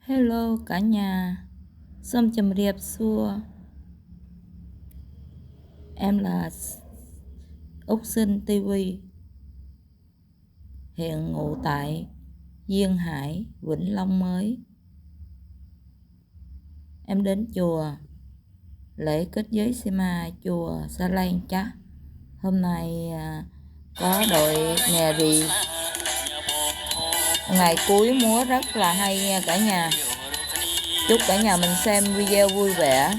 Hello cả nhà, Sôm chầm riệp xua. Em là Úc Sinh TV, hiện ngụ tại Duyên Hải, Vĩnh Long Mới. Em đến chùa lễ kết giới Sima chùa Sa Lan Chá. Hôm nay có đội nhà rì, ngày cuối múa rất là hay nha cả nhà. Chúc cả nhà mình xem video vui vẻ.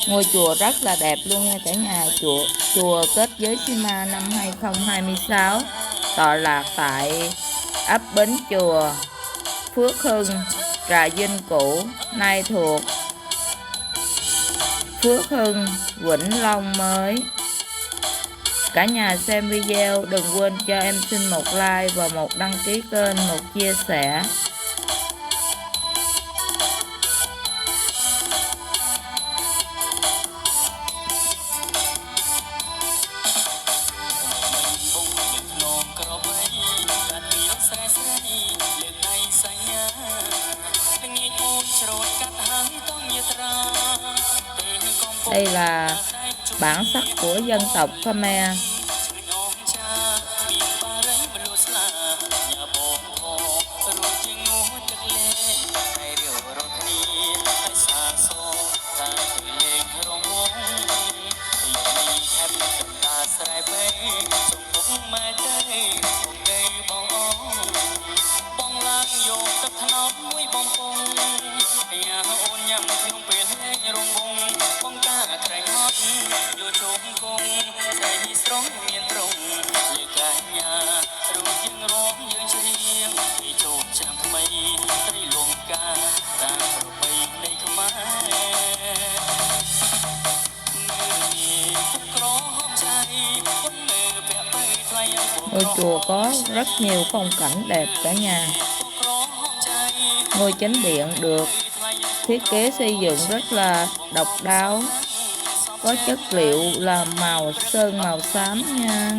Ngôi chùa rất là đẹp luôn nha cả nhà. Chùa kết giới Sima năm 2026, tọa lạc tại ấp Bến Chùa, Phước Hưng, Trà Vinh cũ, nay thuộc Phước Hưng, Vĩnh Long Mới. Cả nhà xem video đừng quên cho em xin một like và một đăng ký kênh, một chia sẻ. Đây là bản sắc của dân tộc Khmer. Ngôi chùa có rất nhiều phong cảnh đẹp cả nhà. Ngôi chánh điện được thiết kế xây dựng rất là độc đáo, có chất liệu là màu sơn màu xám nha.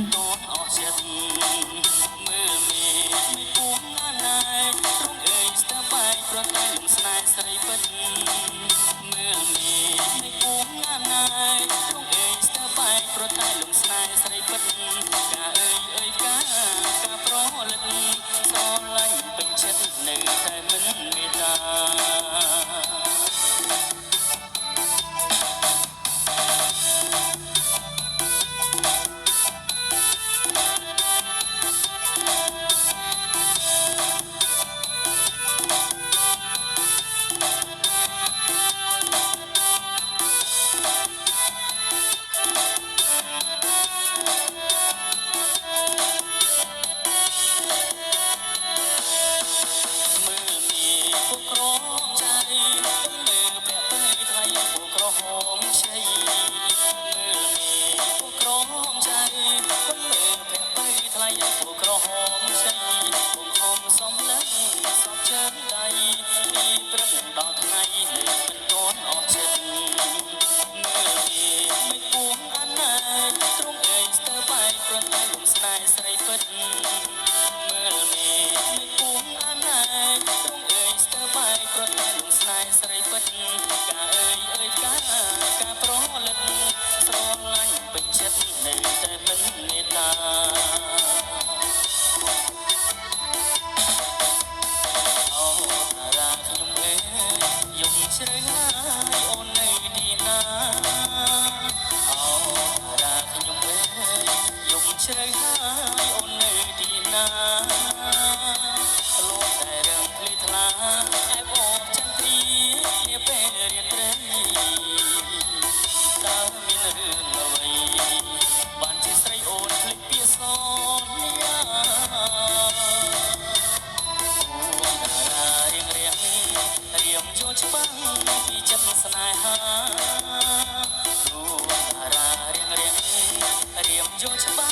George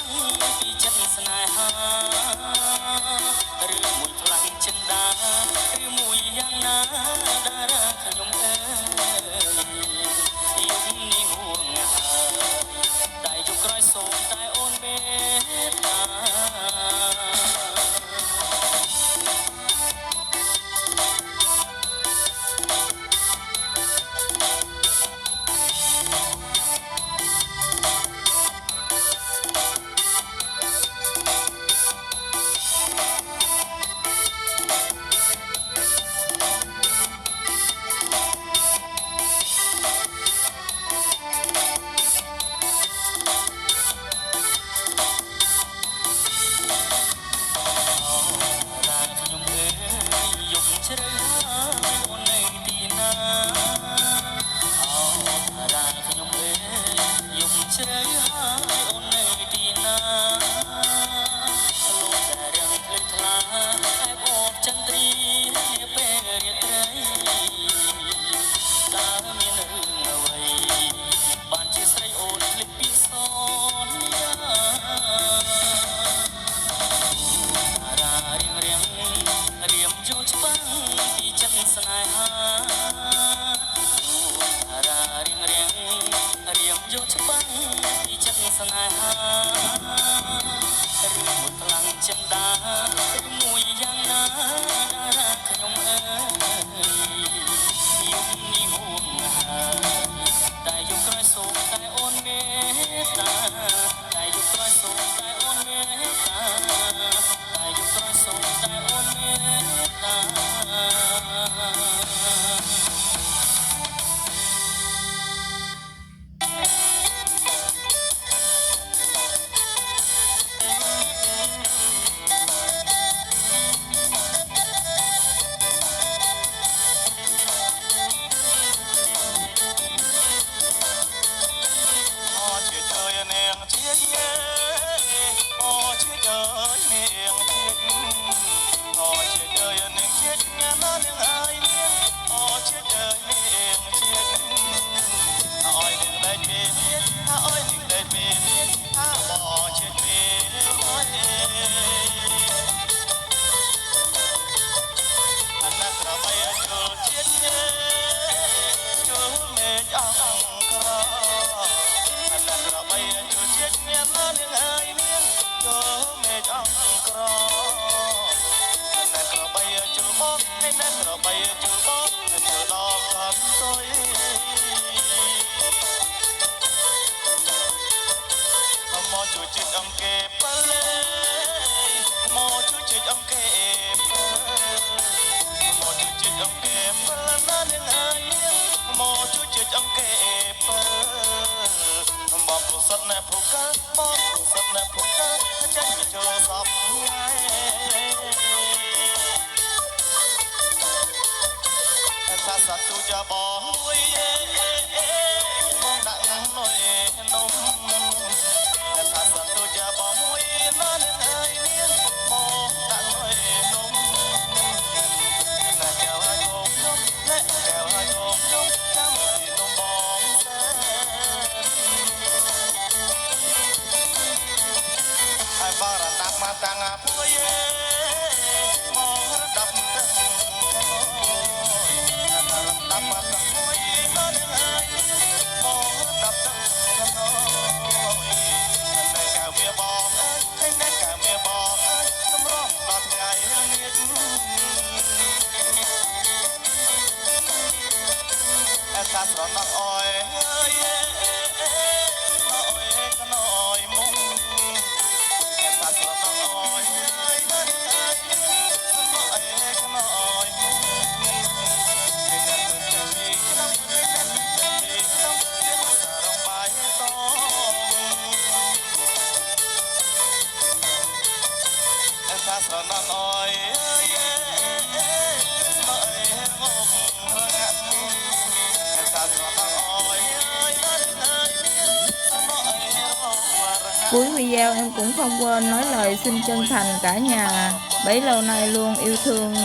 Cuối video em cũng không quên nói lời xin chân thành cả nhà bấy lâu nay luôn yêu thương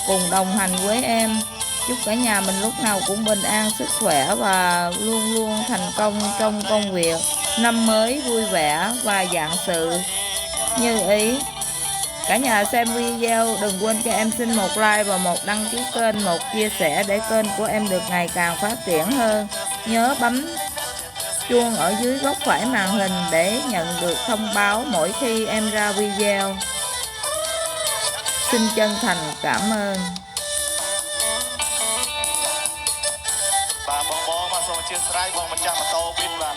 cùng đồng hành với em. Chúc cả nhà mình lúc nào cũng bình an, sức khỏe và luôn luôn thành công trong công việc. năm mới vui vẻ và vạn sự như ý. Cả nhà xem video đừng quên cho em xin một like và một đăng ký kênh, một chia sẻ để kênh của em được ngày càng phát triển hơn. Nhớ bấm chuông ở dưới góc phải màn hình để nhận được thông báo mỗi khi em ra video. Xin chân thành cảm ơn. Bà bong mà xong chia sẻ bong mình chắc mà to biết và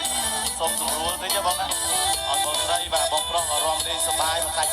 xong sùng rúa tới cho bong á. Ở đây bà bong pro ở rom đi sơ bài và tay